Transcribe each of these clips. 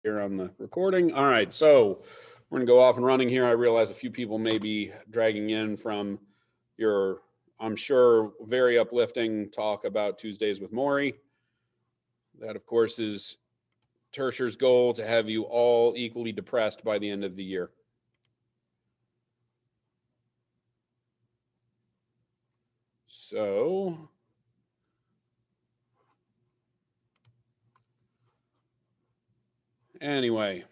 here on the recording. All right, so we're gonna go off and running here. I realize a few people may be dragging in from your, I'm sure, very uplifting talk about Tuesdays with Maury. That, of course, is Tertiar's goal, to have you all equally depressed by the end of the year. So anyway,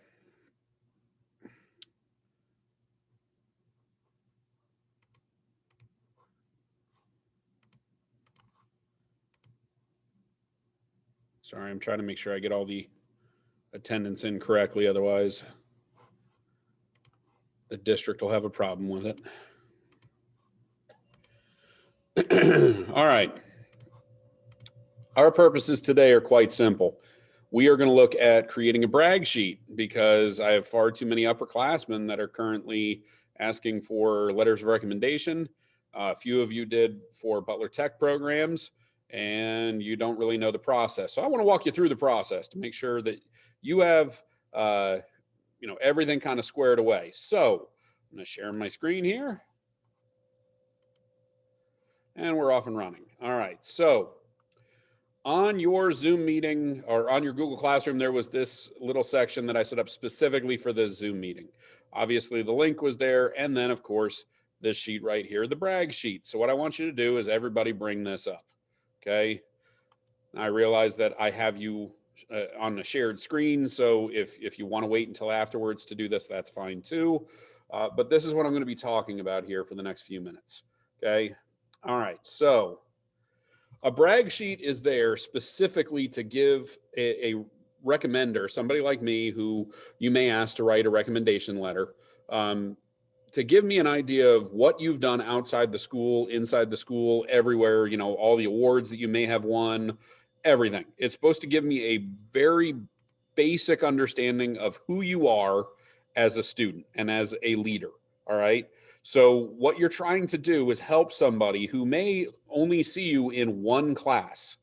sorry, I'm trying to make sure I get all the attendance in correctly. Otherwise, the district will have a problem with it. All right. Our purposes today are quite simple. We are going to look at creating a brag sheet because I have far too many upperclassmen that are currently asking for letters of recommendation. A few of you did for Butler Tech programs, and you don't really know the process. So I want to walk you through the process to make sure that you have everything kind of squared away. So I'm going to share my screen here, and we're off and running. All right, so on your Zoom meeting or on your Google Classroom, there was this little section that I set up specifically for this Zoom meeting. Obviously, the link was there, and then, of course, this sheet right here, the brag sheet. So what I want you to do is everybody bring this up, okay? I realize that I have you on a shared screen, so if you want to wait until afterwards to do this, that's fine too. But this is what I'm going to be talking about here for the next few minutes, okay? All right, so a brag sheet is there specifically to give a recommender, somebody like me who you may ask to write a recommendation letter, to give me an idea of what you've done outside the school, inside the school, everywhere, all the awards that you may have won, everything. It's supposed to give me a very basic understanding of who you are as a student and as a leader, all right? So what you're trying to do is help somebody who may only see you in one class.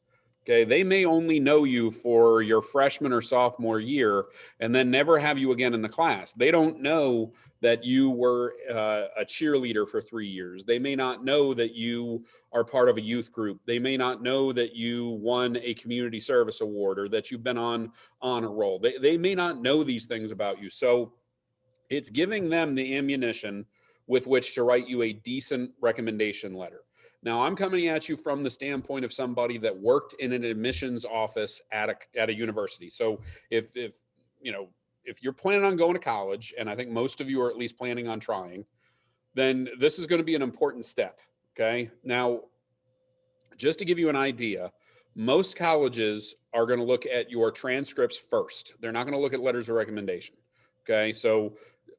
Okay, they may only know you for your freshman or sophomore year and then never have you again in the class. They don't know that you were a cheerleader for 3 years. They may not know that you are part of a youth group. They may not know that you won a community service award or that you've been on honor roll. They may not know these things about you. So it's giving them the ammunition with which to write you a decent recommendation letter. Now, I'm coming at you from the standpoint of somebody that worked in an admissions office at a university. So if you're planning on going to college, and I think most of you are at least planning on trying, then this is going to be an important step. Okay. Now, just to give you an idea, most colleges are going to look at your transcripts first. They're not going to look at letters of recommendation. Okay. So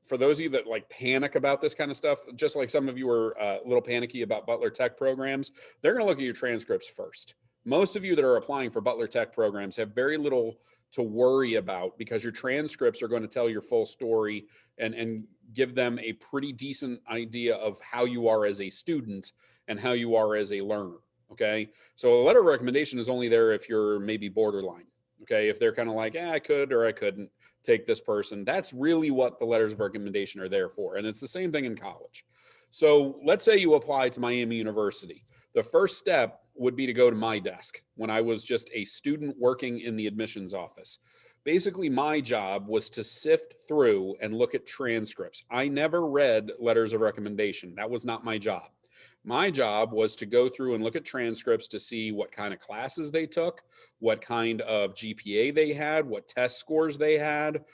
for those of you that like panic about this kind of stuff, just like some of you are a little panicky about Butler Tech programs, they're going to look at your transcripts first. Most of you that are applying for Butler Tech programs have very little to worry about because your transcripts are going to tell your full story and give them a pretty decent idea of how you are as a student and how you are as a learner. Okay. So a letter of recommendation is only there if you're maybe borderline. Okay. If they're kind of like, I could or I couldn't take this person. That's really what the letters of recommendation are there for. And it's the same thing in college. So let's say you apply to Miami University. The first step would be to go to my desk when I was just a student working in the admissions office. Basically, my job was to sift through and look at transcripts. I never read letters of recommendation. That was not my job. My job was to go through and look at transcripts to see what kind of classes they took, what kind of GPA they had, what test scores they had.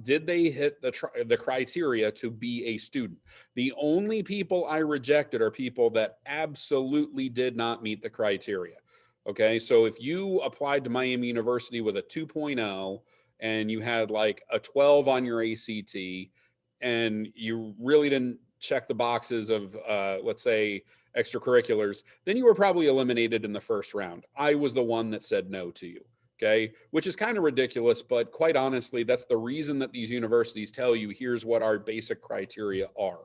Did they hit the criteria to be a student? The only people I rejected are people that absolutely did not meet the criteria. Okay, so if you applied to Miami University with a 2.0 and you had like a 12 on your ACT and you really didn't check the boxes of, let's say, extracurriculars, then you were probably eliminated in the first round. I was the one that said no to you, okay? Which is kind of ridiculous, but quite honestly, that's the reason that these universities tell you, here's what our basic criteria are.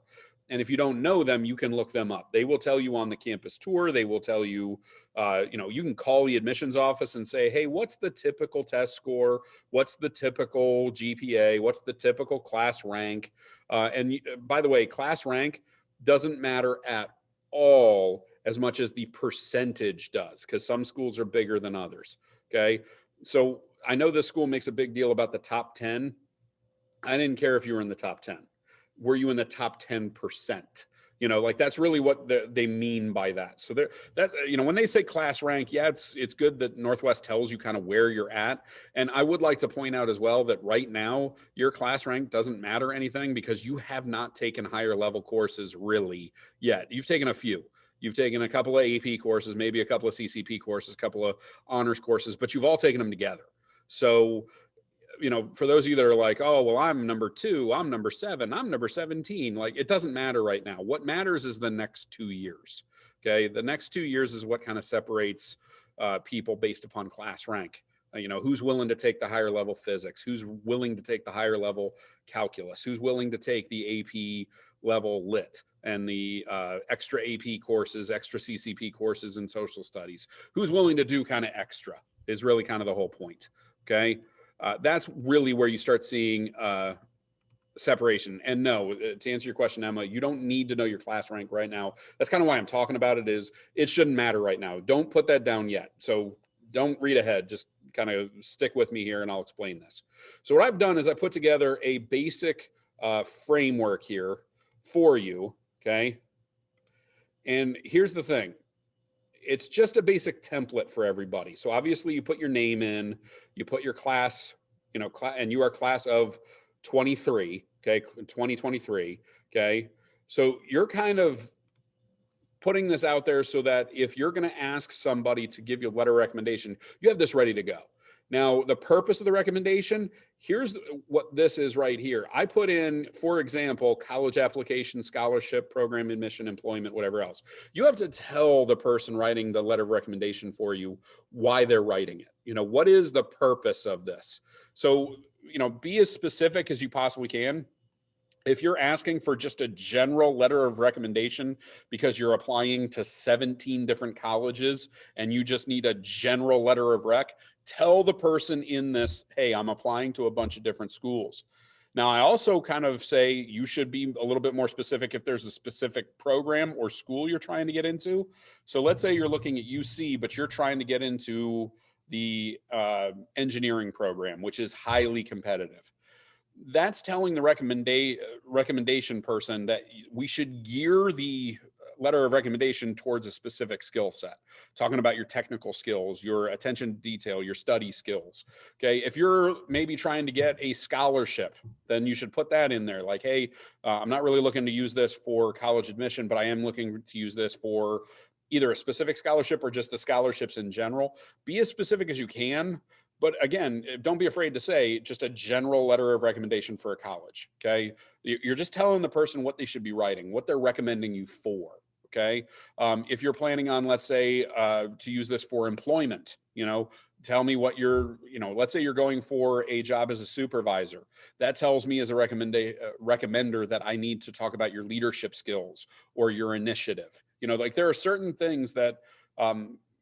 And if you don't know them, you can look them up. They will tell you on the campus tour. They will tell you, you can call the admissions office and say, hey, what's the typical test score? What's the typical GPA? What's the typical class rank? And by the way, class rank doesn't matter at all as much as the percentage does, because some schools are bigger than others. Okay. So I know this school makes a big deal about the top 10. I didn't care if you were in the top 10. Were you in the top 10%? Like that's really what they mean by that. So when they say class rank, yeah, it's good that Northwest tells you kind of where you're at. And I would like to point out as well that right now your class rank doesn't matter anything, because you have not taken higher level courses really yet. You've taken a few. You've taken a couple of AP courses, maybe a couple of CCP courses, a couple of honors courses, but you've all taken them together. So for those of you that are like, oh, well, I'm number 2, I'm number 7, I'm number 17, like it doesn't matter right now. What matters is the next 2 years. Okay. The next 2 years is what kind of separates people based upon class rank. Who's willing to take the higher level physics, who's willing to take the higher level calculus, who's willing to take the AP level lit and the extra AP courses, extra CCP courses in social studies, who's willing to do kind of extra is really kind of the whole point. Okay. That's really where you start seeing separation. And no, to answer your question, Emma, you don't need to know your class rank right now. That's kind of why I'm talking about it. It shouldn't matter right now. Don't put that down yet. So don't read ahead. Just kind of stick with me here and I'll explain this. So what I've done is I put together a basic framework here for you. Okay. And here's the thing. It's just a basic template for everybody. So obviously you put your name in, you put your class, and you are class of 23, okay, 2023, okay? So you're kind of putting this out there so that if you're going to ask somebody to give you a letter of recommendation, you have this ready to go. Now, the purpose of the recommendation, here's what this is right here. I put in, for example, college application, scholarship, program admission, employment, whatever else. You have to tell the person writing the letter of recommendation for you why they're writing it. What is the purpose of this? So, be as specific as you possibly can. If you're asking for just a general letter of recommendation because you're applying to 17 different colleges and you just need a general letter of rec, tell the person in this, hey, I'm applying to a bunch of different schools. Now, I also kind of say you should be a little bit more specific if there's a specific program or school you're trying to get into. So let's say you're looking at UC, but you're trying to get into the engineering program, which is highly competitive. That's telling the recommendation person that we should gear the letter of recommendation towards a specific skill set, talking about your technical skills, your attention to detail, your study skills. Okay. If you're maybe trying to get a scholarship, then you should put that in there. Like, hey, I'm not really looking to use this for college admission, but I am looking to use this for either a specific scholarship or just the scholarships in general. Be as specific as you can. But again, don't be afraid to say just a general letter of recommendation for a college. Okay. You're just telling the person what they should be writing, what they're recommending you for. Okay. If you're planning on, let's say, to use this for employment, tell me what let's say you're going for a job as a supervisor. That tells me as a recommender that I need to talk about your leadership skills or your initiative. Like there are certain things that,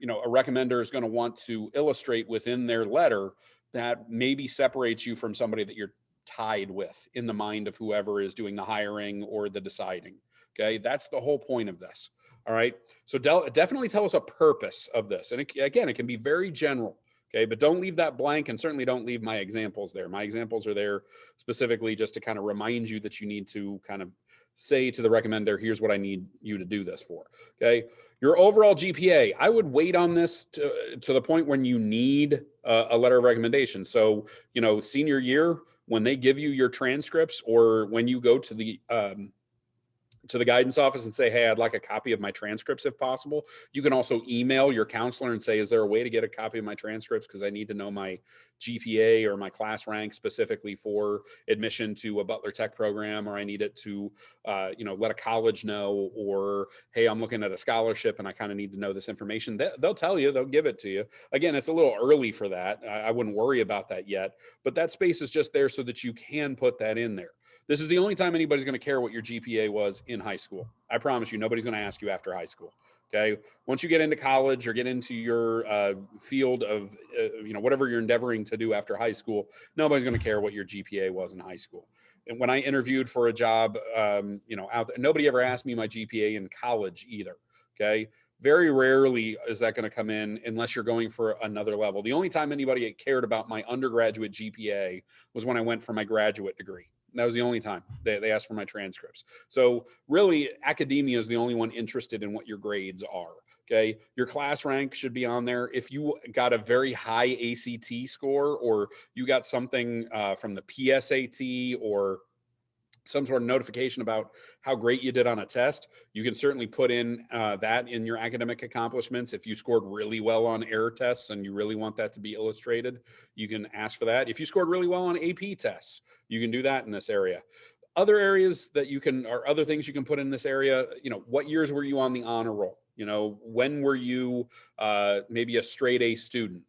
a recommender is going to want to illustrate within their letter that maybe separates you from somebody that you're tied with in the mind of whoever is doing the hiring or the deciding. Okay. That's the whole point of this. All right. So definitely tell us a purpose of this. And again, it can be very general. Okay. But don't leave that blank, and certainly don't leave my examples there. My examples are there specifically just to kind of remind you that you need to kind of say to the recommender, here's what I need you to do this for. Okay. Your overall GPA, I would wait on this to the point when you need a letter of recommendation. So, senior year, when they give you your transcripts, or when you go to the guidance office and say, hey, I'd like a copy of my transcripts if possible. You can also email your counselor and say, is there a way to get a copy of my transcripts? Because I need to know my GPA or my class rank specifically for admission to a Butler Tech program, or I need it to, let a college know, or, hey, I'm looking at a scholarship and I kind of need to know this information. They'll tell you, they'll give it to you. Again, it's a little early for that. I wouldn't worry about that yet, but that space is just there so that you can put that in there. This is the only time anybody's going to care what your GPA was in high school. I promise you, nobody's going to ask you after high school. Okay. Once you get into college or get into your field of, whatever you're endeavoring to do after high school, nobody's going to care what your GPA was in high school. And when I interviewed for a job, out there, nobody ever asked me my GPA in college either. Okay. Very rarely is that going to come in unless you're going for another level. The only time anybody cared about my undergraduate GPA was when I went for my graduate degree. That was the only time they asked for my transcripts. So really, academia is the only one interested in what your grades are. Okay. Your class rank should be on there. If you got a very high ACT score, or you got something from the PSAT, or some sort of notification about how great you did on a test, you can certainly put in that in your academic accomplishments. If you scored really well on error tests and you really want that to be illustrated, you can ask for that. If you scored really well on AP tests, you can do that in this area. Other areas that you can, or other things you can put in this area, what years were you on the honor roll? When were you maybe a straight A student?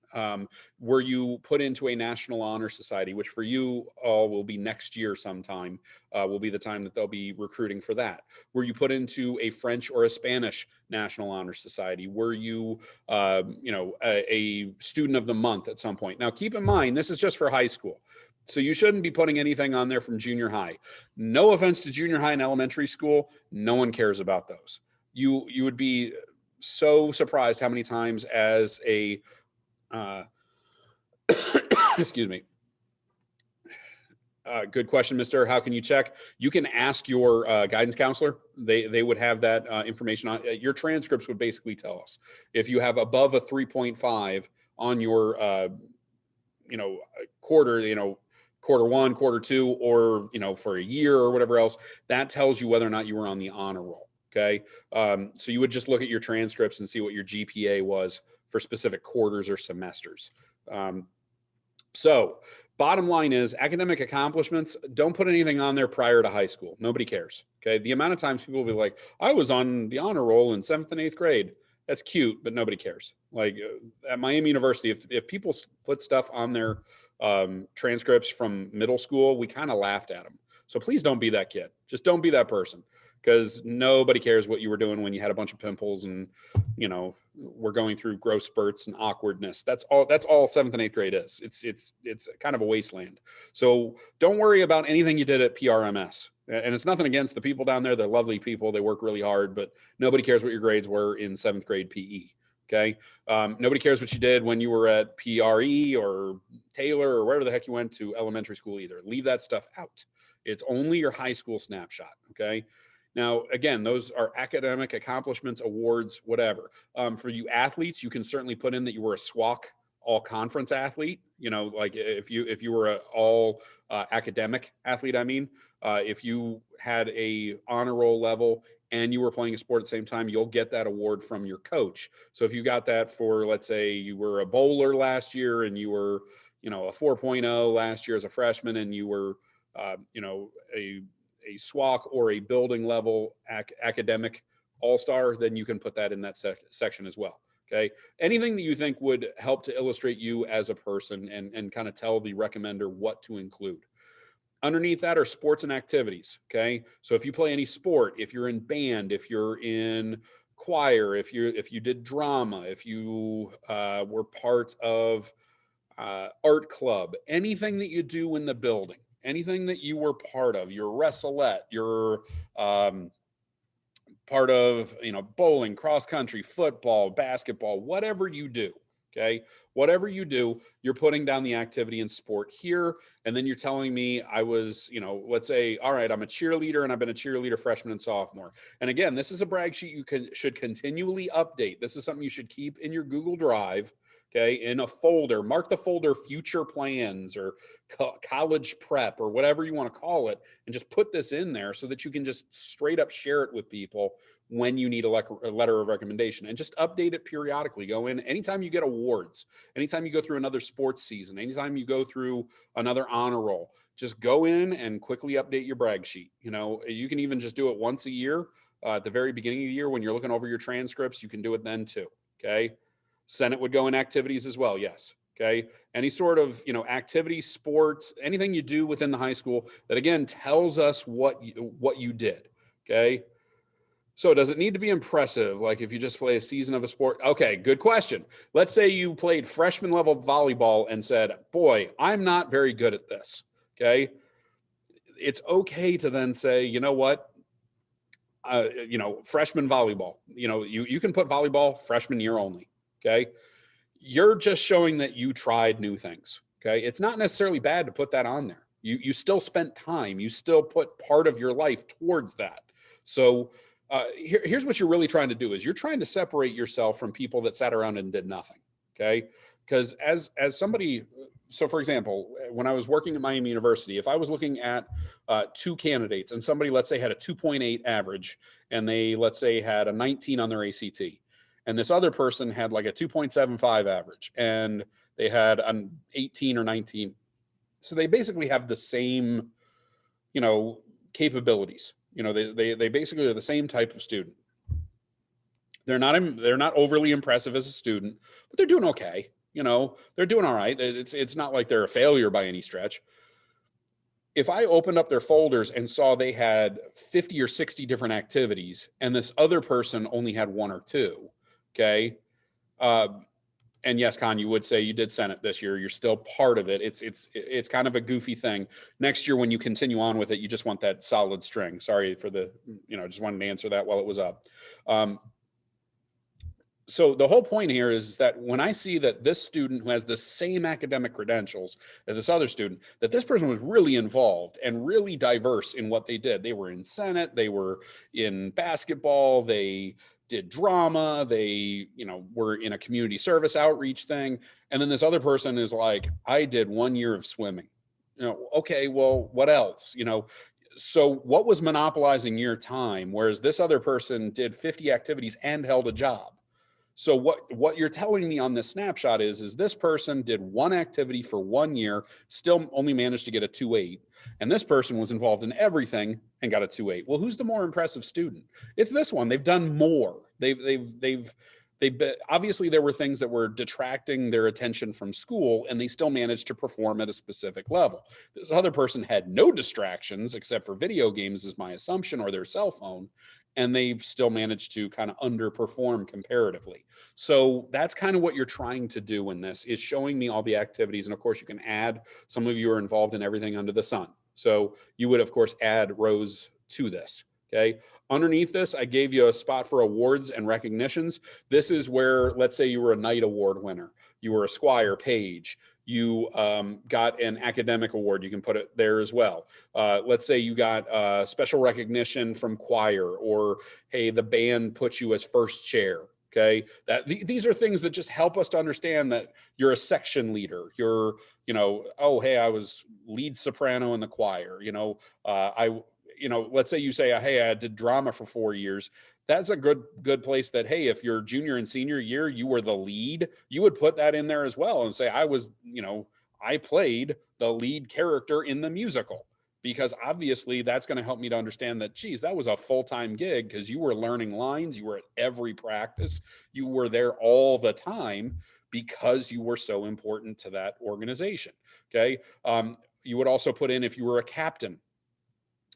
Were you put into a National Honor Society, which for you all will be next year sometime, will be the time that they'll be recruiting for that. Were you put into a French or a Spanish National Honor Society? Were you, a student of the month at some point? Now, keep in mind, this is just for high school. So you shouldn't be putting anything on there from junior high. No offense to junior high and elementary school. No one cares about those. You would be so surprised how many times as a, excuse me. Good question, Mr. How can you check? You can ask your guidance counselor. They would have that information on your transcripts. Would basically tell us if you have above a 3.5 on your, quarter one, quarter two, or, for a year or whatever else, that tells you whether or not you were on the honor roll. Okay. So you would just look at your transcripts and see what your GPA was for specific quarters or semesters. So bottom line is academic accomplishments, don't put anything on there prior to high school. Nobody cares. Okay. The amount of times people will be like, I was on the honor roll in 7th and 8th grade. That's cute, but nobody cares. Like at Miami University, if people put stuff on their transcripts from middle school, we kind of laughed at them. So please don't be that kid. Just don't be that person, because nobody cares what you were doing when you had a bunch of pimples and, we're going through growth spurts and awkwardness. That's all 7th and 8th grade is. It's kind of a wasteland. So don't worry about anything you did at PRMS. And it's nothing against the people down there. They're lovely people. They work really hard, but nobody cares what your grades were in 7th grade PE. Okay. Nobody cares what you did when you were at PRE or Taylor or wherever the heck you went to elementary school either. Leave that stuff out. It's only your high school snapshot. Okay. Now, again, those are academic accomplishments, awards, whatever. For you athletes, you can certainly put in that you were a SWAC all conference athlete. Like if you were an all academic athlete, if you had a honor roll level and you were playing a sport at the same time, you'll get that award from your coach. So if you got that for, let's say you were a bowler last year and you were, a 4.0 last year as a freshman, and you were, a SWAC or a building level academic all-star, then you can put that in that section as well. Okay. Anything that you think would help to illustrate you as a person and kind of tell the recommender what to include. Underneath that are sports and activities. Okay. So if you play any sport, if you're in band, if you're in choir, if you did drama, if you were part of art club, anything that you do in the building, anything that you were part of, your wrestleette, your part of, bowling, cross country, football, basketball, whatever you do. Okay. Whatever you do, you're putting down the activity in sport here. And then you're telling me I was, let's say, all right, I'm a cheerleader and I've been a cheerleader freshman and sophomore. And again, this is a brag sheet you should continually update. This is something you should keep in your Google Drive. Okay, in a folder, mark the folder future plans or college prep or whatever you want to call it, and just put this in there so that you can just straight up share it with people when you need a letter of recommendation, and just update it periodically. Go in anytime you get awards, anytime you go through another sports season, anytime you go through another honor roll, just go in and quickly update your brag sheet. You can even just do it once a year at the very beginning of the year when you're looking over your transcripts. You can do it then too. Okay. Senate would go in activities as well. Yes. Okay. Any sort of, activity, sports, anything you do within the high school that again tells us what you did. Okay. So does it need to be impressive? Like if you just play a season of a sport? Okay, good question. Let's say you played freshman level volleyball and said, boy, I'm not very good at this. Okay. It's okay to then say, you know what? Freshman volleyball, you can put volleyball freshman year only. Okay. You're just showing that you tried new things. Okay. It's not necessarily bad to put that on there. You still spent time. You still put part of your life towards that. So here's what you're really trying to do is you're trying to separate yourself from people that sat around and did nothing. Okay. Because as somebody, so for example, when I was working at Miami University, if I was looking at two candidates and somebody, let's say, had a 2.8 average and they, let's say, had a 19 on their ACT, and this other person had like a 2.75 average and they had an 18 or 19. So they basically have the same, capabilities. They basically are the same type of student. They're not overly impressive as a student, but they're doing okay. They're doing all right. It's not like they're a failure by any stretch. If I opened up their folders and saw they had 50 or 60 different activities and this other person only had one or two, okay? And yes, Con, you would say you did Senate this year. You're still part of it. It's kind of a goofy thing. Next year, when you continue on with it, you just want that solid string. Sorry for the, just wanted to answer that while it was up. So the whole point here is that when I see that this student who has the same academic credentials as this other student, that this person was really involved and really diverse in what they did. They were in Senate, they were in basketball, they did drama, they, were in a community service outreach thing. And then this other person is like, I did 1 year of swimming. Okay, well, what else? So what was monopolizing your time? Whereas this other person did 50 activities and held a job. So what you're telling me on this snapshot is this person did one activity for 1 year, still only managed to get a 2.8, and this person was involved in everything and got a 2.8. Well, who's the more impressive student? It's this one. They've done more. They've obviously there were things that were detracting their attention from school, and they still managed to perform at a specific level. This other person had no distractions except for video games, is my assumption, or their cell phone, and they still managed to kind of underperform comparatively. So that's kind of what you're trying to do in this, is showing me all the activities. And of course you can add, some of you are involved in everything under the sun. So you would of course add rows to this. Okay. Underneath this, I gave you a spot for awards and recognitions. This is where, let's say you were a Knight Award winner, you were a Squire Page, you got an academic award, you can put it there as well. Let's say you got special recognition from choir, or hey, the band puts you as first chair. Okay, these are things that just help us to understand that you're a section leader. You're, oh, hey, I was lead soprano in the choir. Let's say you say, hey, I did drama for 4 years. That's a good place that, hey, if your junior and senior year, you were the lead, you would put that in there as well and say, I played the lead character in the musical, because obviously that's going to help me to understand that, geez, that was a full-time gig because you were learning lines. You were at every practice. You were there all the time because you were so important to that organization. Okay. You would also put in if you were a captain.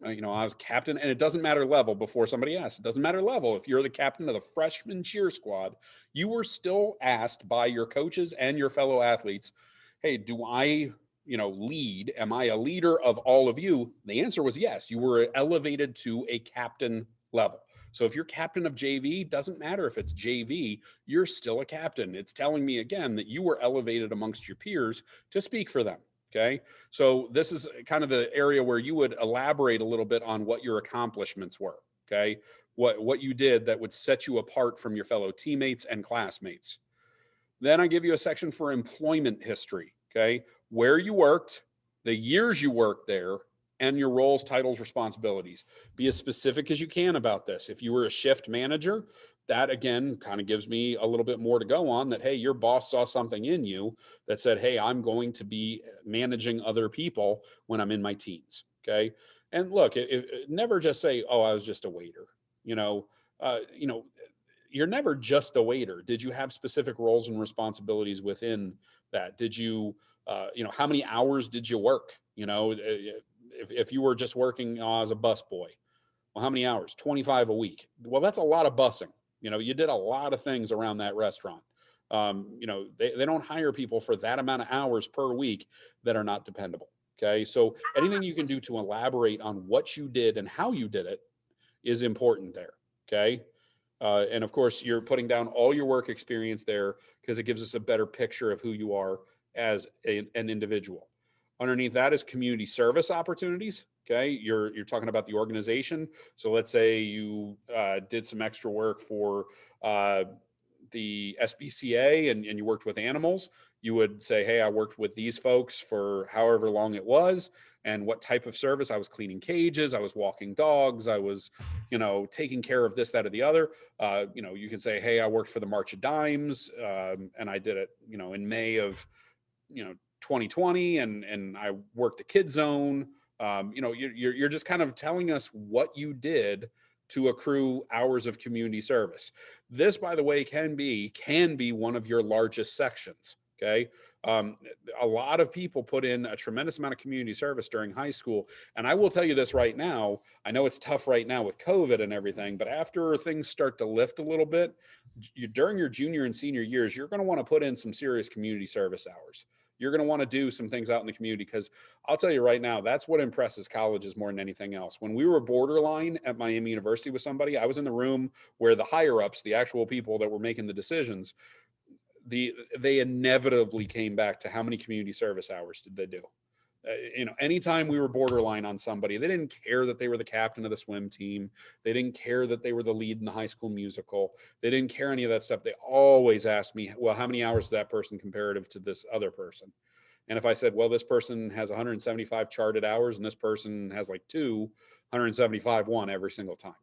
I was captain, and it doesn't matter level. Before somebody asked, it doesn't matter level. If you're the captain of the freshman cheer squad, you were still asked by your coaches and your fellow athletes, hey, do I, lead? Am I a leader of all of you? The answer was yes. You were elevated to a captain level. So if you're captain of JV, doesn't matter if it's JV, you're still a captain. It's telling me again that you were elevated amongst your peers to speak for them. Okay. So this is kind of the area where you would elaborate a little bit on what your accomplishments were. Okay. What you did that would set you apart from your fellow teammates and classmates. Then I give you a section for employment history. Okay. Where you worked, the years you worked there, and your roles, titles, responsibilities. Be as specific as you can about this. If you were a shift manager, that again kind of gives me a little bit more to go on, that, hey, your boss saw something in you that said, hey, I'm going to be managing other people when I'm in my teens. Okay. And look, never just say, oh, I was just a waiter. You're never just a waiter. Did you have specific roles and responsibilities within that? Did you, how many hours did you work? If you were just working as a busboy, well, how many hours? 25 a week. Well, that's a lot of bussing. You did a lot of things around that restaurant. They don't hire people for that amount of hours per week that are not dependable. Okay. So anything you can do to elaborate on what you did and how you did it is important there. Okay. And of course, you're putting down all your work experience there because it gives us a better picture of who you are as an individual. Underneath that is community service opportunities. Okay, you're talking about the organization. So let's say you did some extra work for the SPCA and you worked with animals. You would say, hey, I worked with these folks for however long it was, and what type of service. I was cleaning cages, I was walking dogs, I was, taking care of this, that, or the other. You can say, hey, I worked for the March of Dimes, and I did it, in May of, 2020, and I worked the kid zone. You're just kind of telling us what you did to accrue hours of community service. This, by the way, can be one of your largest sections. Okay. A lot of people put in a tremendous amount of community service during high school. And I will tell you this right now, I know it's tough right now with COVID and everything, but after things start to lift a little bit, during your junior and senior years, you're going to want to put in some serious community service hours. You're going to want to do some things out in the community, because I'll tell you right now, that's what impresses colleges more than anything else. When we were borderline at Miami University with somebody, I was in the room where the higher ups, the actual people that were making the decisions, they inevitably came back to how many community service hours did they do. Anytime we were borderline on somebody, they didn't care that they were the captain of the swim team. They didn't care that they were the lead in the High School Musical. They didn't care any of that stuff. They always asked me, well, how many hours is that person comparative to this other person? And if I said, well, this person has 175 charted hours and this person has like 175 won every single time.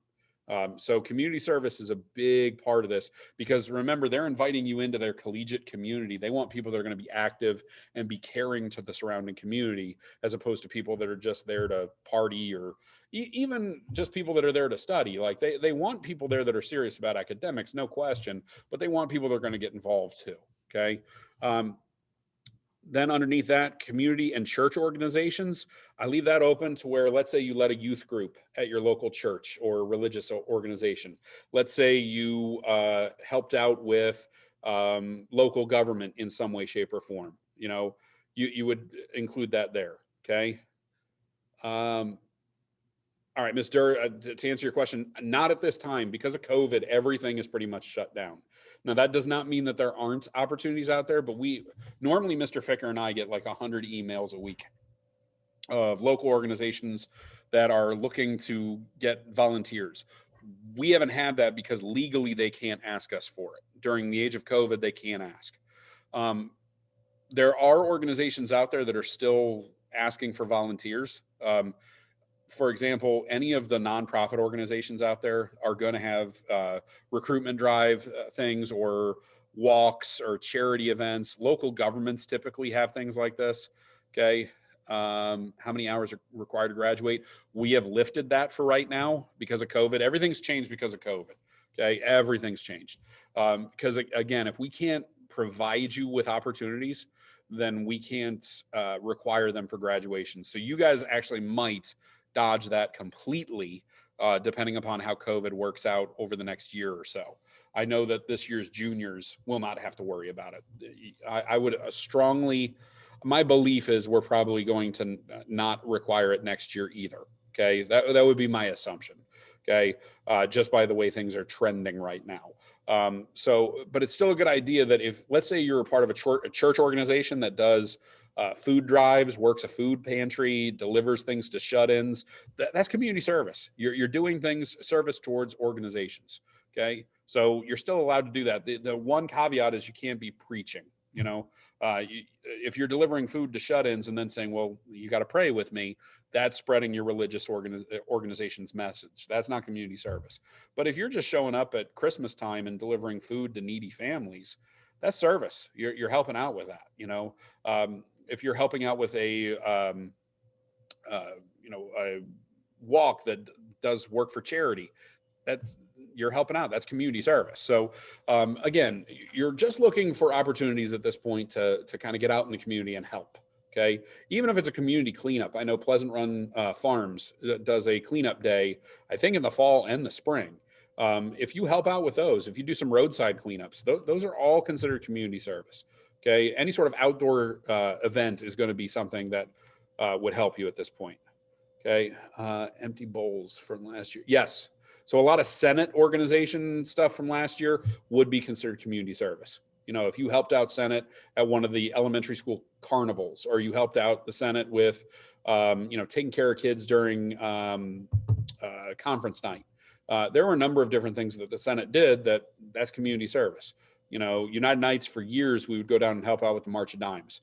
So community service is a big part of this, because remember, they're inviting you into their collegiate community. They want people that are going to be active and be caring to the surrounding community, as opposed to people that are just there to party, or even just people that are there to study. Like they want people there that are serious about academics, no question, but they want people that are going to get involved too. Okay. Then underneath that, community and church organizations, I leave that open to where, let's say you led a youth group at your local church or religious organization. Let's say you helped out with local government in some way, shape, or form. You would include that there. Okay. All right, Ms. Durr, to answer your question, not at this time. Because of COVID, everything is pretty much shut down. Now, that does not mean that there aren't opportunities out there, but normally, Mr. Ficker and I get like 100 emails a week of local organizations that are looking to get volunteers. We haven't had that because legally they can't ask us for it. During the age of COVID, they can't ask. There are organizations out there that are still asking for volunteers. For example, any of the nonprofit organizations out there are going to have recruitment drive things, or walks, or charity events. Local governments typically have things like this. Okay. How many hours are required to graduate? We have lifted that for right now because of COVID. Everything's changed because of COVID. Okay. Everything's changed. Because again, if we can't provide you with opportunities, then we can't require them for graduation. So you guys actually might dodge that completely, depending upon how COVID works out over the next year or so. I know that this year's juniors will not have to worry about it. I would strongly, my belief is we're probably going to not require it next year either. Okay, that would be my assumption. Okay, just by the way things are trending right now. But it's still a good idea that if, let's say you're a part of a church organization that does food drives, works a food pantry, delivers things to shut-ins, that's community service. You're doing things, service towards organizations. Okay, so you're still allowed to do that. The one caveat is you can't be preaching. If you're delivering food to shut-ins and then saying, well, you got to pray with me, that's spreading your religious organization's message. That's not community service. But if you're just showing up at Christmas time and delivering food to needy families, that's service. You're helping out with that. If you're helping out with a walk that does work for charity, that you're helping out. That's community service. So again, you're just looking for opportunities at this point to kind of get out in the community and help. Okay. Even if it's a community cleanup, I know Pleasant Run Farms does a cleanup day, I think in the fall and the spring. If you help out with those, if you do some roadside cleanups, those are all considered community service. Okay. Any sort of outdoor event is going to be something that would help you at this point. Okay. Empty bowls from last year. Yes. So a lot of Senate organization stuff from last year would be considered community service. You know, if you helped out Senate at one of the elementary school carnivals, or you helped out the Senate with, you know, taking care of kids during conference night. There were a number of different things that the Senate did that's community service. You know, United Nights for years, we would go down and help out with the March of Dimes.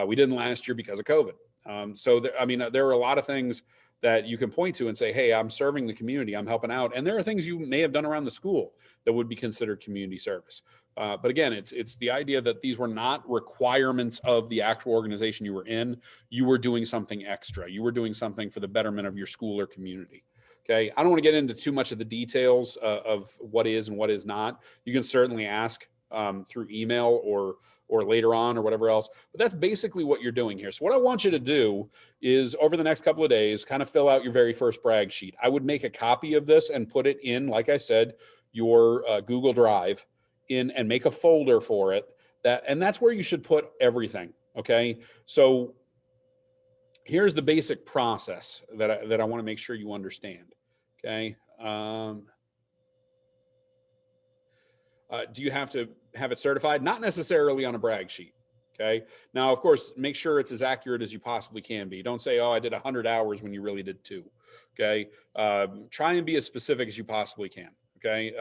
We didn't last year because of COVID. So, I mean, there were a lot of things that you can point to and say, hey, I'm serving the community, I'm helping out. And there are things you may have done around the school that would be considered community service. But again, it's the idea that these were not requirements of the actual organization you were in. You were doing something extra. You were doing something for the betterment of your school or community. Okay. I don't want to get into too much of the details of what is and what is not. You can certainly ask through email or later on or whatever else, but that's basically what you're doing here. So what I want you to do is over the next couple of days, kind of fill out your very first brag sheet. I would make a copy of this and put it in, like I said, your Google Drive in, and make a folder for it. And that's where you should put everything. Okay. So here's the basic process that I want to make sure you understand. Okay. Do you have to have it certified? Not necessarily on a brag sheet. Okay. Now, of course, make sure it's as accurate as you possibly can be. Don't say, oh, I did 100 hours when you really did 2. Okay. Try and be as specific as you possibly can. Okay.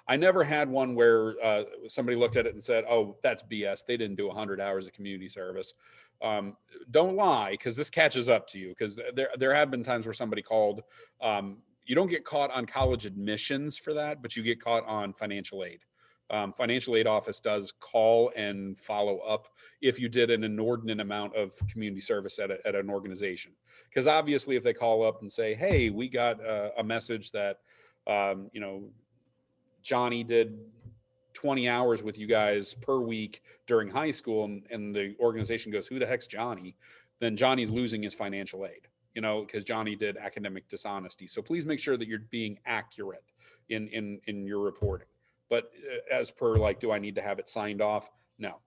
I never had one where somebody looked at it and said, oh, that's BS. They didn't do 100 hours of community service. Don't lie, because this catches up to you, because there have been times where somebody called. You don't get caught on college admissions for that, but you get caught on financial aid. Financial aid office does call and follow up if you did an inordinate amount of community service at an organization. Because obviously, if they call up and say, hey, we got a message that, you know, Johnny did 20 hours with you guys per week during high school, and the organization goes, who the heck's Johnny? Then Johnny's losing his financial aid, you know, because Johnny did academic dishonesty. So please make sure that you're being accurate in your reporting. But as per, like, do I need to have it signed off? No,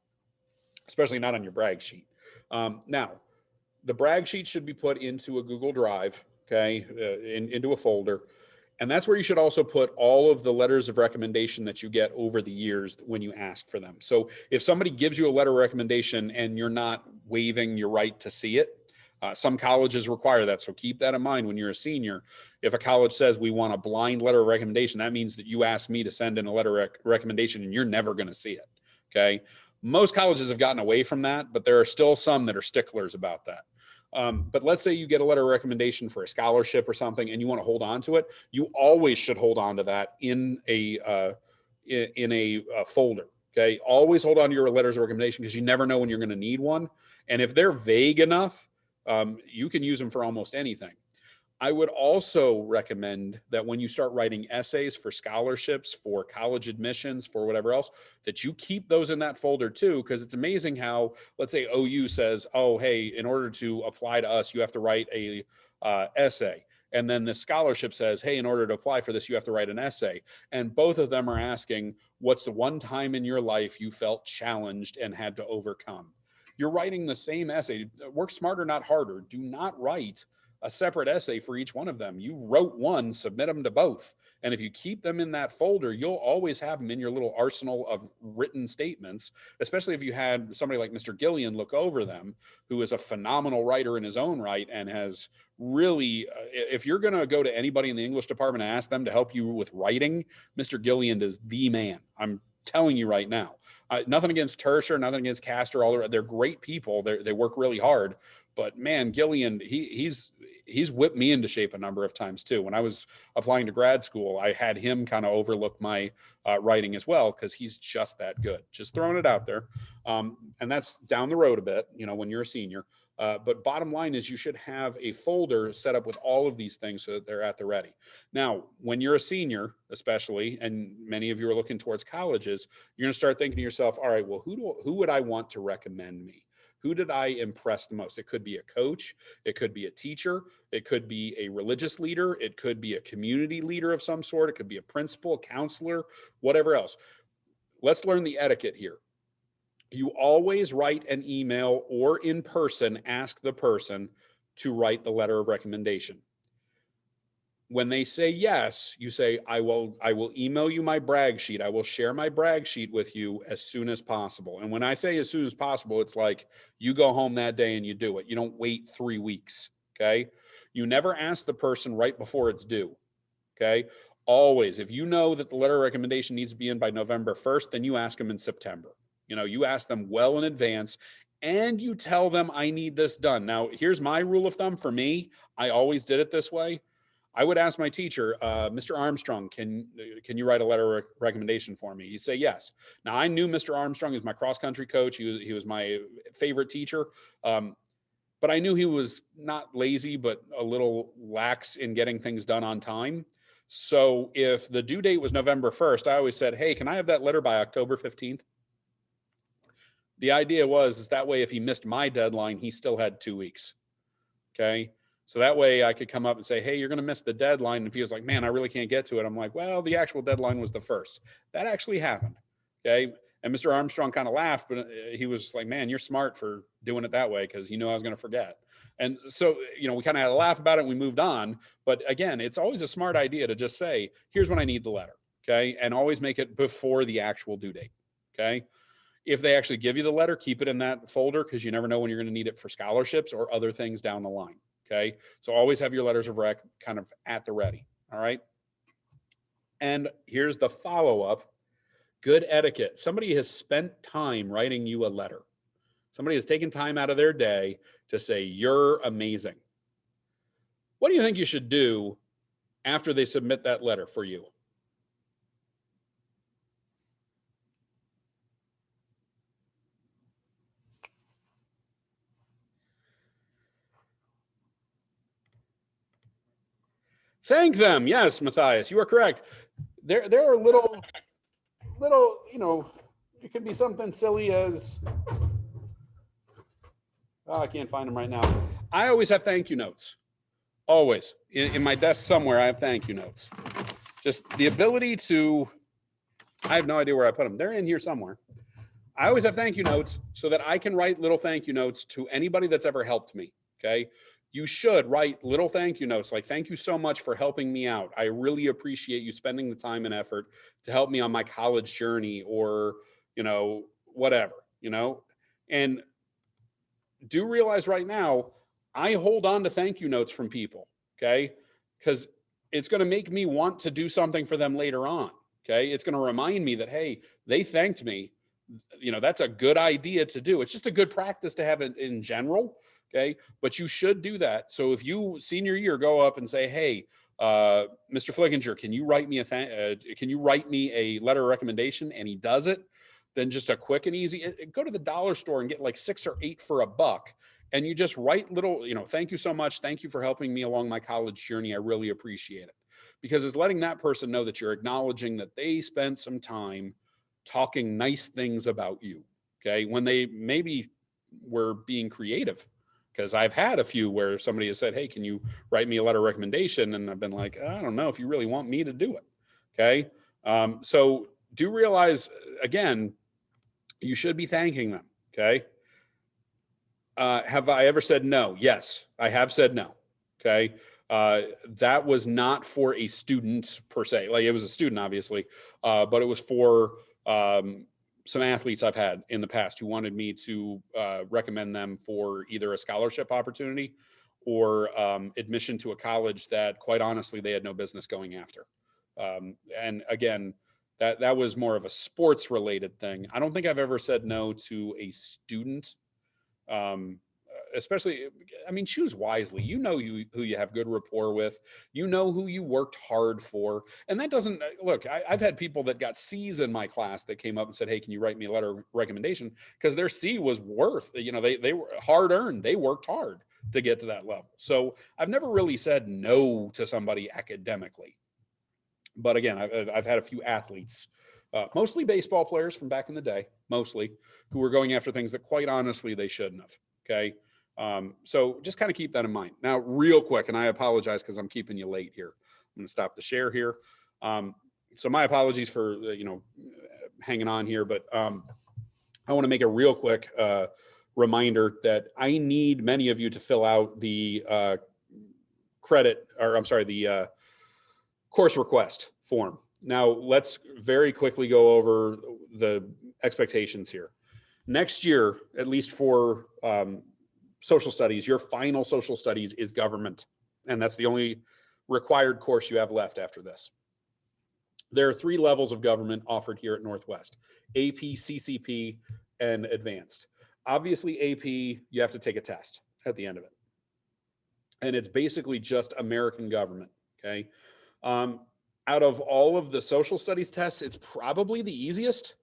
especially not on your brag sheet. Now, the brag sheet should be put into a Google Drive, okay, into a folder. And that's where you should also put all of the letters of recommendation that you get over the years when you ask for them. So if somebody gives you a letter of recommendation and you're not waiving your right to see it, some colleges require that. So keep that in mind when you're a senior. If a college says we want a blind letter of recommendation, that means that you asked me to send in a letter of recommendation and you're never going to see it. Okay. Most colleges have gotten away from that, but there are still some that are sticklers about that. But let's say you get a letter of recommendation for a scholarship or something and you want to hold on to it. You always should hold on to that in a folder. Okay. Always hold on to your letters of recommendation, because you never know when you're going to need one. And if they're vague enough, you can use them for almost anything. I would also recommend that when you start writing essays for scholarships, for college admissions, for whatever else, that you keep those in that folder too, because it's amazing how, let's say OU says, oh, hey, in order to apply to us, you have to write a essay. And then the scholarship says, hey, in order to apply for this, you have to write an essay. And both of them are asking, what's the one time in your life you felt challenged and had to overcome? You're writing the same essay. Work smarter, not harder. Do not write a separate essay for each one of them. You wrote one, submit them to both. And if you keep them in that folder, you'll always have them in your little arsenal of written statements, especially if you had somebody like Mr. Gillian look over them, who is a phenomenal writer in his own right and has really, if you're going to go to anybody in the English department and ask them to help you with writing, Mr. Gillian is the man. I'm telling you right now. Nothing against Tertiary, nothing against Castor. They're great people. They work really hard. But man, Gillian, he's whipped me into shape a number of times too. When I was applying to grad school, I had him kind of overlook my writing as well, because he's just that good. Just throwing it out there. And that's down the road a bit, you know, when you're a senior. But bottom line is you should have a folder set up with all of these things so that they're at the ready. Now, when you're a senior, especially, and many of you are looking towards colleges, you're going to start thinking to yourself, all right, well, who would I want to recommend me? Who did I impress the most? It could be a coach. It could be a teacher. It could be a religious leader. It could be a community leader of some sort. It could be a principal, a counselor, whatever else. Let's learn the etiquette here. You always write an email or in person, ask the person to write the letter of recommendation. When they say yes, you say, I will email you my brag sheet. I will share my brag sheet with you as soon as possible. And when I say as soon as possible, it's like you go home that day and you do it. You don't wait 3 weeks. Okay. You never ask the person right before it's due. Okay. Always, if you know that the letter of recommendation needs to be in by November 1st, then you ask them in September. You ask them well in advance and you tell them I need this done. Now, here's my rule of thumb for me. I always did it this way. I would ask my teacher, Mr. Armstrong, can you write a letter of recommendation for me? He'd say yes. Now, I knew Mr. Armstrong is my cross-country coach. He was my favorite teacher. But I knew he was not lazy, but a little lax in getting things done on time. So if the due date was November 1st, I always said, hey, can I have that letter by October 15th? The idea was that way, if he missed my deadline, he still had 2 weeks. Okay. So that way I could come up and say, hey, you're going to miss the deadline. And if he was like, man, I really can't get to it, I'm like, well, the actual deadline was the 1st. That actually happened. Okay. And Mr. Armstrong kind of laughed, but he was like, man, you're smart for doing it that way because you know I was going to forget. And so, we kind of had a laugh about it and we moved on. But again, it's always a smart idea to just say, here's when I need the letter. Okay. And always make it before the actual due date. Okay. If they actually give you the letter, keep it in that folder because you never know when you're going to need it for scholarships or other things down the line. Okay. So always have your letters of rec kind of at the ready. All right. And here's the follow-up. Good etiquette. Somebody has spent time writing you a letter. Somebody has taken time out of their day to say, you're amazing. What do you think you should do after they submit that letter for you? Thank them. Yes, Matthias, you are correct. There are little, it could be something silly as, I can't find them right now. I always have thank you notes. Always. In my desk somewhere, I have thank you notes. Just the ability to, I have no idea where I put them. They're in here somewhere. I always have thank you notes so that I can write little thank you notes to anybody that's ever helped me. Okay. You should write little thank you notes like, thank you so much for helping me out. I really appreciate you spending the time and effort to help me on my college journey or, whatever, and do realize right now, I hold on to thank you notes from people. Okay. Because it's going to make me want to do something for them later on. Okay. It's going to remind me that, hey, they thanked me. That's a good idea to do. It's just a good practice to have it in general. Okay. But you should do that. So if you senior year go up and say, hey, Mr. Flickinger, can you write me a letter of recommendation? And he does it. Then just a quick and easy, go to the dollar store and get like 6 or 8 for $1. And you just write little, thank you so much. Thank you for helping me along my college journey. I really appreciate it. Because it's letting that person know that you're acknowledging that they spent some time talking nice things about you. Okay. When they maybe were being creative. Because I've had a few where somebody has said, hey, can you write me a letter of recommendation? And I've been like, I don't know if you really want me to do it. Okay. So do realize, again, you should be thanking them. Okay. Have I ever said no? Yes, I have said no. Okay. That was not for a student per se. Like it was a student, obviously, but it was for some athletes I've had in the past who wanted me to recommend them for either a scholarship opportunity or admission to a college that, quite honestly, they had no business going after. And again, that was more of a sports related thing. I don't think I've ever said no to a student especially, I mean, choose wisely. You know who you have good rapport with. You know who you worked hard for. And that doesn't, look, I've had people that got C's in my class that came up and said, hey, can you write me a letter of recommendation? Because their C was worth, they were hard earned. They worked hard to get to that level. So I've never really said no to somebody academically. But again, I've had a few athletes, mostly baseball players from back in the day, mostly, who were going after things that quite honestly they shouldn't have. Okay. So just kind of keep that in mind. Now, real quick, and I apologize because I'm keeping you late here. I'm going to stop the share here. So my apologies for, hanging on here, but I want to make a real quick reminder that I need many of you to fill out the the course request form. Now, let's very quickly go over the expectations here. Next year, at least for social studies, your final social studies is government, and that's the only required course you have left after this. There are 3 levels of government offered here at Northwest: AP, CCP, and advanced. Obviously, AP, you have to take a test at the end of it. And it's basically just American government, okay? Out of all of the social studies tests, it's probably the easiest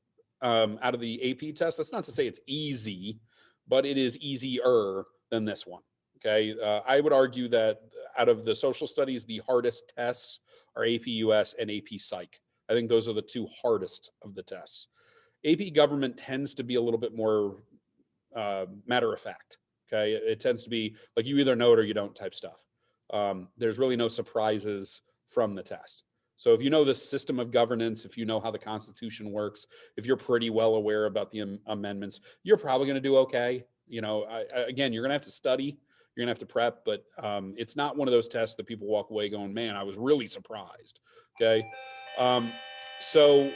out of the AP tests. That's not to say it's easy, but it is easier than this one, okay? I would argue that out of the social studies, the hardest tests are AP US and AP Psych. I think those are the 2 hardest of the tests. AP Government tends to be a little bit more matter of fact, okay? It tends to be like you either know it or you don't type stuff. There's really no surprises from the test. So if you know the system of governance, if you know how the Constitution works, if you're pretty well aware about the amendments, you're probably going to do okay. Again, you're going to have to study, you're going to have to prep, but it's not one of those tests that people walk away going, man, I was really surprised. Okay. So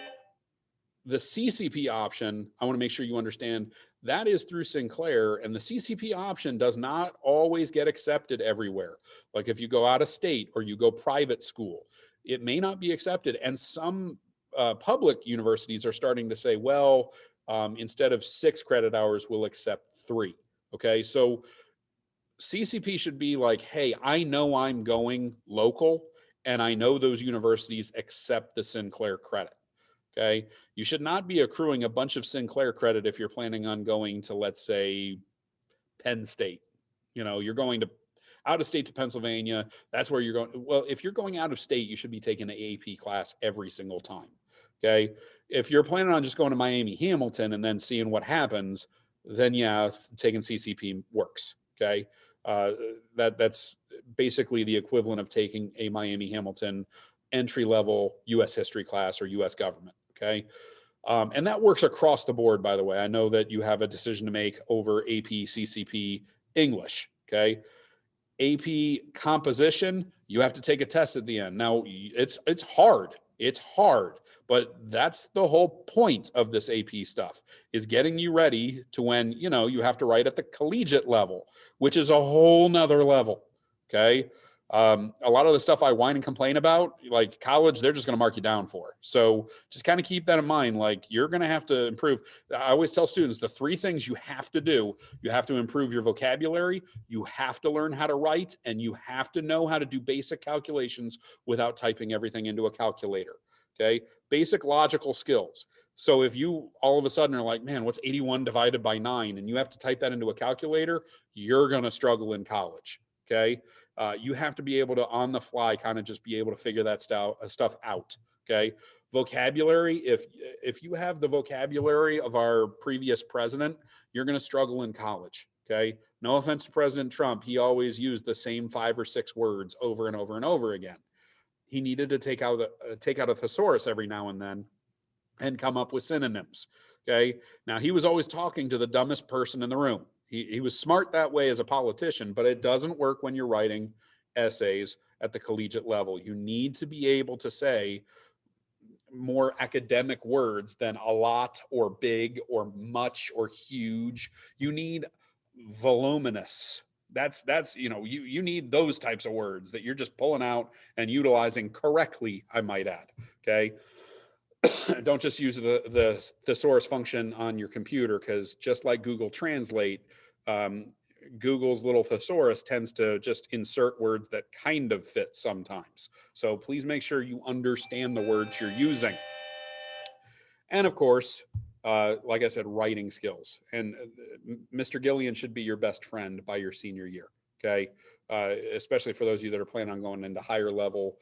the CCP option, I want to make sure you understand, that is through Sinclair, and the CCP option does not always get accepted everywhere. Like if you go out of state or you go private school, it may not be accepted. And some public universities are starting to say, well, instead of 6 credit hours, we'll accept 3. Okay, so CCP should be like, hey, I know I'm going local, and I know those universities accept the Sinclair credit. Okay, you should not be accruing a bunch of Sinclair credit if you're planning on going to, let's say, Penn State. You're going to out of state to Pennsylvania. That's where you're going. Well, if you're going out of state, you should be taking the AP class every single time. Okay, if you're planning on just going to Miami Hamilton and then seeing what happens, then yeah, taking CCP works. Okay, that's basically the equivalent of taking a Miami Hamilton entry-level U.S. history class or U.S. government. Okay. And that works across the board, by the way. I know that you have a decision to make over AP, CCP, English. Okay. AP composition, you have to take a test at the end. Now, it's hard. It's hard. But that's the whole point of this AP stuff, is getting you ready to when, you have to write at the collegiate level, which is a whole nother level. Okay. A lot of the stuff I whine and complain about, like college, they're just going to mark you down for. So just kind of keep that in mind. Like you're going to have to improve. I always tell students the 3 things you have to do. You have to improve your vocabulary. You have to learn how to write, and you have to know how to do basic calculations without typing everything into a calculator. Okay. Basic logical skills. So if you all of a sudden are like, man, what's 81 divided by 9? And you have to type that into a calculator, you're going to struggle in college. Okay. You have to be able to, on the fly, kind of just be able to figure that stuff out. Okay. Vocabulary. If you have the vocabulary of our previous president, you're going to struggle in college. Okay. No offense to President Trump. He always used the same 5 or 6 words over and over and over again. He needed to take out a thesaurus every now and then and come up with synonyms. Okay. Now, he was always talking to the dumbest person in the room. He was smart that way as a politician, but it doesn't work when you're writing essays at the collegiate level. You need to be able to say more academic words than a lot or big or much or huge. You need voluminous. That's you need those types of words that you're just pulling out and utilizing correctly, I might add. Okay. Don't just use the thesaurus function on your computer, because just like Google Translate, Google's little thesaurus tends to just insert words that kind of fit sometimes. So please make sure you understand the words you're using. And of course, like I said, writing skills. And Mr. Gillian should be your best friend by your senior year. Okay. Especially for those of you that are planning on going into higher level,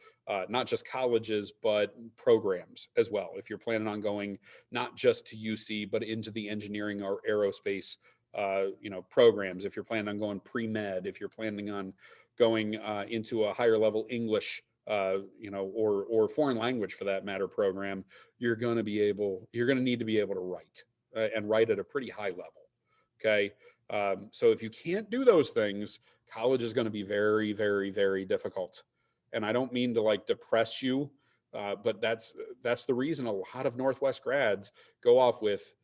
not just colleges, but programs as well. If you're planning on going not just to UC, but into the engineering or aerospace, programs, if you're planning on going pre-med, if you're planning on going into a higher level English, or foreign language for that matter program, you're going to need to be able to write and write at a pretty high level. Okay. So if you can't do those things, college is going to be very, very, very difficult. And I don't mean to like depress you, but that's the reason a lot of Northwest grads go off with,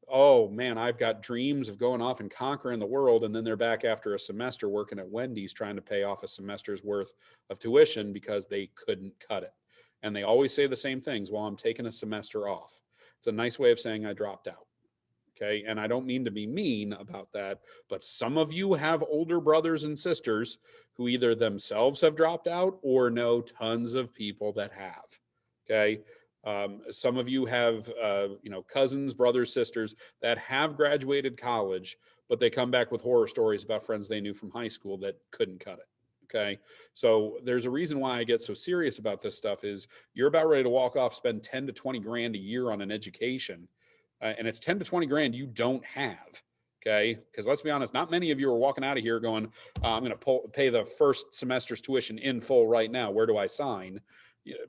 oh man, I've got dreams of going off and conquering the world. And then they're back after a semester working at Wendy's trying to pay off a semester's worth of tuition because they couldn't cut it. And they always say the same things. Well, I'm taking a semester off. It's a nice way of saying I dropped out. Okay. And I don't mean to be mean about that, but some of you have older brothers and sisters who either themselves have dropped out or know tons of people that have. Okay. Some of you have, cousins, brothers, sisters that have graduated college, but they come back with horror stories about friends they knew from high school that couldn't cut it. Okay. So there's a reason why I get so serious about this stuff is you're about ready to walk off, spend 10 to 20 grand a year on an education. And it's 10 to 20 grand you don't have. Okay. Because let's be honest, not many of you are walking out of here going, I'm going to pay the first semester's tuition in full right now. Where do I sign?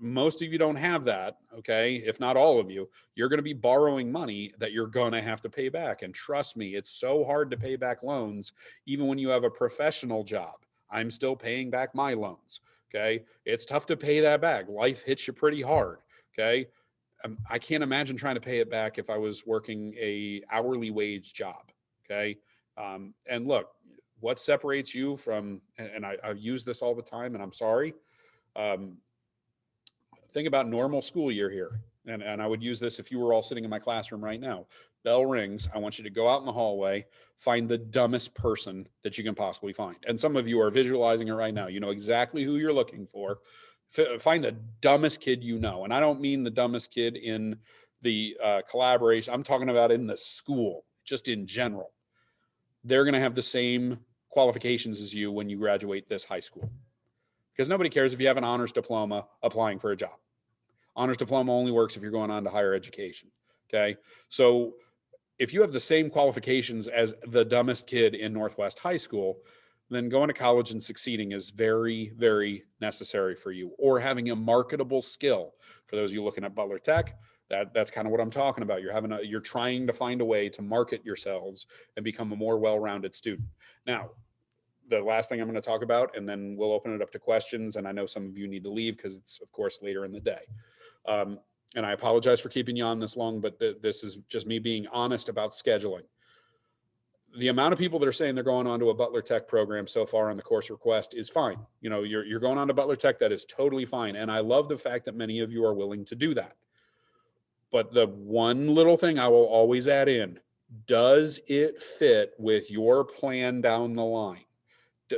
Most of you don't have that. Okay. If not all of you, you're going to be borrowing money that you're going to have to pay back. And trust me, it's so hard to pay back loans. Even when you have a professional job, I'm still paying back my loans. Okay. It's tough to pay that back. Life hits you pretty hard. Okay. I can't imagine trying to pay it back if I was working a hourly wage job. Okay. And look, what separates you from, and I've used this all the time and I'm sorry. Think about normal school year here. And I would use this if you were all sitting in my classroom right now. Bell rings. I want you to go out in the hallway, find the dumbest person that you can possibly find. And some of you are visualizing it right now. You know exactly who you're looking for. Find the dumbest kid you know. And I don't mean the dumbest kid in the collaboration. I'm talking about in the school, just in general. They're going to have the same qualifications as you when you graduate this high school. Because nobody cares if you have an honors diploma applying for a job. Honors diploma only works if you're going on to higher education. Okay. So if you have the same qualifications as the dumbest kid in Northwest High School, then going to college and succeeding is very, very necessary for you. Or having a marketable skill. For those of you looking at Butler Tech, that's kind of what I'm talking about. You're trying to find a way to market yourselves and become a more well-rounded student. Now, the last thing I'm going to talk about, and then we'll open it up to questions. And I know some of you need to leave because it's, of course, later in the day. And I apologize for keeping you on this long, but this is just me being honest about scheduling. The amount of people that are saying they're going on to a Butler Tech program so far on the course request is fine. You know, you're going on to Butler Tech. That is totally fine. And I love the fact that many of you are willing to do that. But the one little thing I will always add in, does it fit with your plan down the line?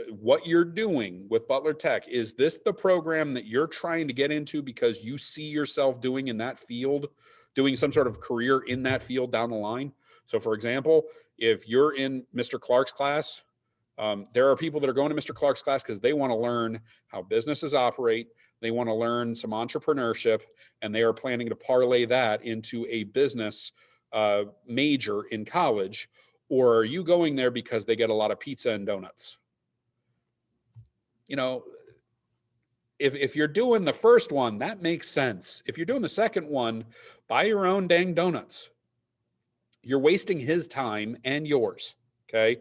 What you're doing with Butler Tech, is this the program that you're trying to get into because you see yourself doing in that field, doing some sort of career in that field down the line? So for example, if you're in Mr. Clark's class, there are people that are going to Mr. Clark's class because they want to learn how businesses operate. They want to learn some entrepreneurship, and they are planning to parlay that into a business major in college. Or are you going there because they get a lot of pizza and donuts? You know, if you're doing the first one, that makes sense. If you're doing the second one, buy your own dang donuts. You're wasting his time and yours. Okay.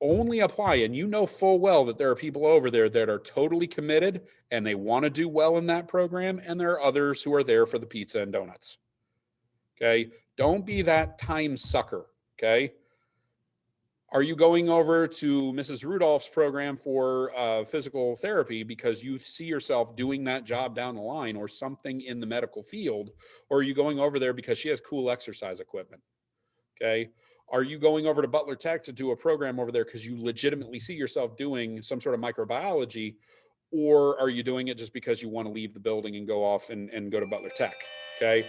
Only apply. And you know full well that there are people over there that are totally committed and they want to do well in that program. And there are others who are there for the pizza and donuts. Okay. Don't be that time sucker. Okay. Are you going over to Mrs. Rudolph's program for physical therapy because you see yourself doing that job down the line or something in the medical field? Or are you going over there because she has cool exercise equipment? Okay. Are you going over to Butler Tech to do a program over there because you legitimately see yourself doing some sort of microbiology, or are you doing it just because you want to leave the building and go off and go to Butler Tech? Okay.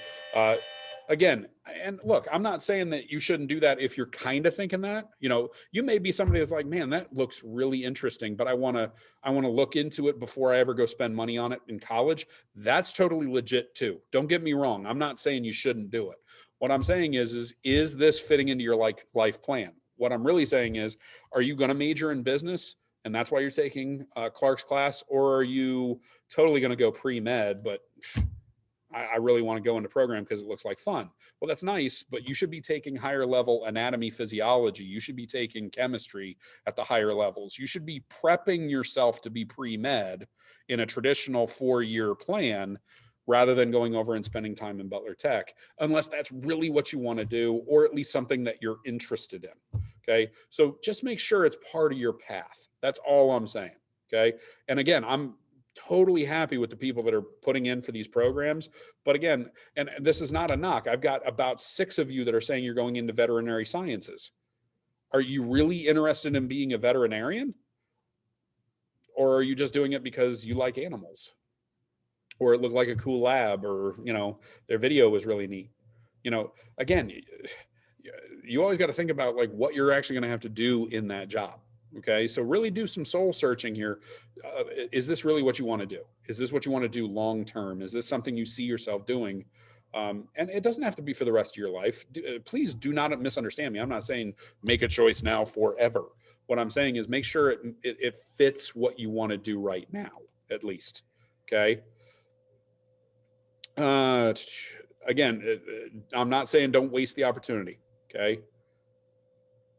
Again, and look, I'm not saying that you shouldn't do that if you're kind of thinking that. You may be somebody that's like, man, that looks really interesting, but I want to look into it before I ever go spend money on it in college. That's totally legit too. Don't get me wrong. I'm not saying you shouldn't do it. What I'm saying is this fitting into your life plan? What I'm really saying is, are you going to major in business? And that's why you're taking Clark's class, or are you totally going to go pre-med, but I really want to go into program because it looks like fun? Well, that's nice, but you should be taking higher level anatomy, physiology. You should be taking chemistry at the higher levels. You should be prepping yourself to be pre-med in a traditional 4-year plan, rather than going over and spending time in Butler Tech, unless that's really what you want to do, or at least something that you're interested in. Okay. So just make sure it's part of your path. That's all I'm saying. Okay. And again, I'm totally happy with the people that are putting in for these programs. But again, and this is not a knock, I've got about 6 of you that are saying you're going into veterinary sciences. Are you really interested in being a veterinarian? Or are you just doing it because you like animals? Or it looked like a cool lab, or, their video was really neat. Again, you always got to think about like what you're actually going to have to do in that job. Okay. So really do some soul searching here. Is this really what you want to do? Is this what you want to do long-term? Is this something you see yourself doing? And it doesn't have to be for the rest of your life. Please do not misunderstand me. I'm not saying make a choice now forever. What I'm saying is make sure it fits what you want to do right now, at least. Okay. Again, I'm not saying don't waste the opportunity. Okay.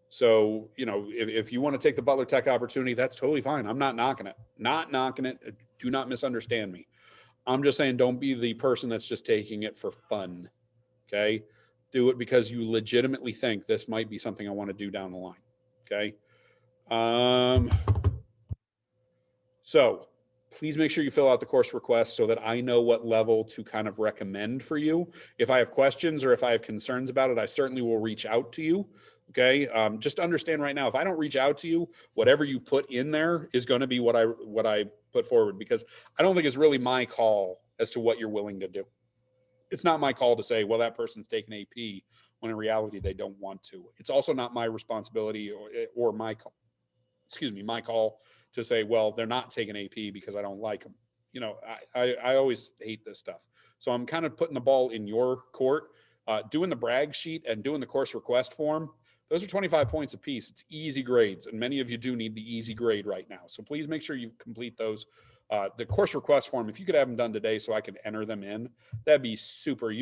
So, if you want to take the Butler Tech opportunity, that's totally fine. I'm not knocking it. Not knocking it. Do not misunderstand me. I'm just saying don't be the person that's just taking it for fun. Okay. Do it because you legitimately think this might be something I want to do down the line. Okay. So please make sure you fill out the course request so that I know what level to kind of recommend for you. If I have questions or if I have concerns about it, I certainly will reach out to you. Okay. Just understand right now, if I don't reach out to you, whatever you put in there is going to be what I put forward, because I don't think it's really my call as to what you're willing to do. It's not my call to say, well, that person's taking AP, when in reality they don't want to. It's also not my responsibility or my call to say, well, they're not taking AP because I don't like them. I always hate this stuff. So I'm kind of putting the ball in your court. Doing the brag sheet and doing the course request form, those are 25 points apiece. It's easy grades, and many of you do need the easy grade right now. So please make sure you complete those. The course request form, if you could have them done today so I could enter them in, that'd be super.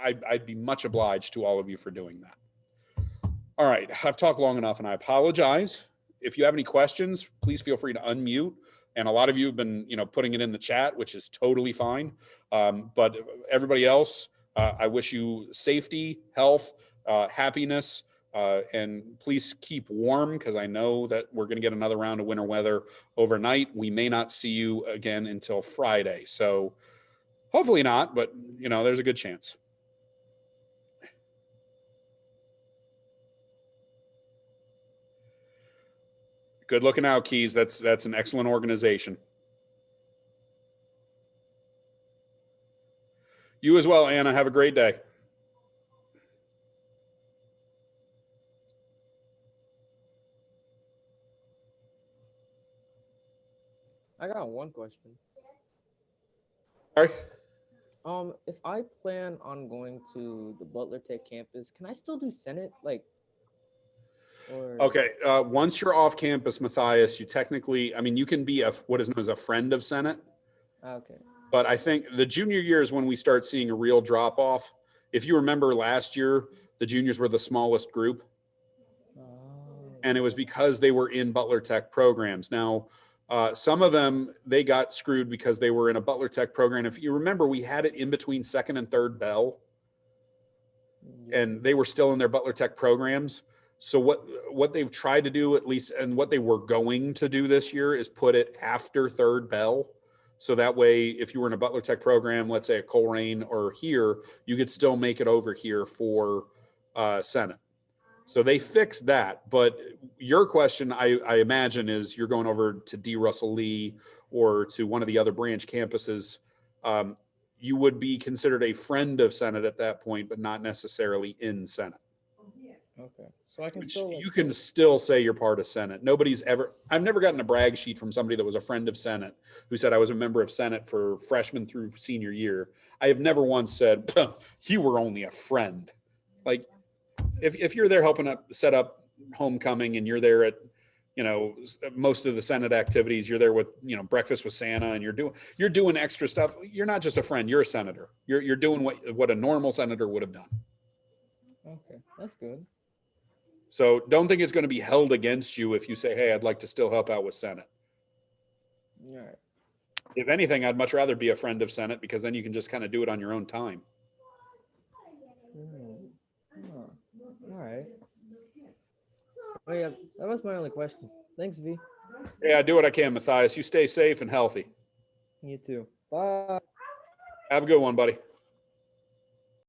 I'd be much obliged to all of you for doing that. All right, I've talked long enough, and I apologize. If you have any questions, please feel free to unmute. And a lot of you have been, putting it in the chat, which is totally fine. But everybody else, I wish you safety, health, happiness, and please keep warm, because I know that we're going to get another round of winter weather overnight. We may not see you again until Friday. So hopefully not, but, there's a good chance. Good looking out, Keys. That's an excellent organization. You as well, Anna. Have a great day. I got one question. Sorry. If I plan on going to the Butler Tech campus, can I still do Senate? Okay. Once you're off campus, Matthias, you technically, you can be what is known as a friend of Senate. Okay. But I think the junior year is when we start seeing a real drop off. If you remember last year, the juniors were the smallest group. And it was because they were in Butler Tech programs. Now, some of them, they got screwed because they were in a Butler Tech program. If you remember, we had it in between second and third bell, and they were still in their Butler Tech programs. So what they've tried to do, at least, and what they were going to do this year, is put it after third bell. So that way, if you were in a Butler Tech program, let's say at Coleraine or here, you could still make it over here for Senate. So they fixed that. But your question, I imagine, is you're going over to D. Russell Lee or to one of the other branch campuses. You would be considered a friend of Senate at that point, but not necessarily in Senate. Okay, so I can Which still you can still say you're part of Senate. I've never gotten a brag sheet from somebody that was a friend of Senate who said I was a member of Senate for freshman through senior year. I have never once said, you were only a friend. Like, if you're there helping set up homecoming and you're there at, most of the Senate activities, you're there with, breakfast with Santa and you're doing extra stuff. You're not just a friend, you're a senator. You're doing what a normal senator would have done. Okay, that's good. So don't think it's going to be held against you if you say, hey, I'd like to still help out with Senate. All right. If anything, I'd much rather be a friend of Senate because then you can just kind of do it on your own time. Oh, all right. Oh yeah, that was my only question. Thanks, V. Yeah, I do what I can, Matthias. You stay safe and healthy. You too. Bye. Have a good one, buddy.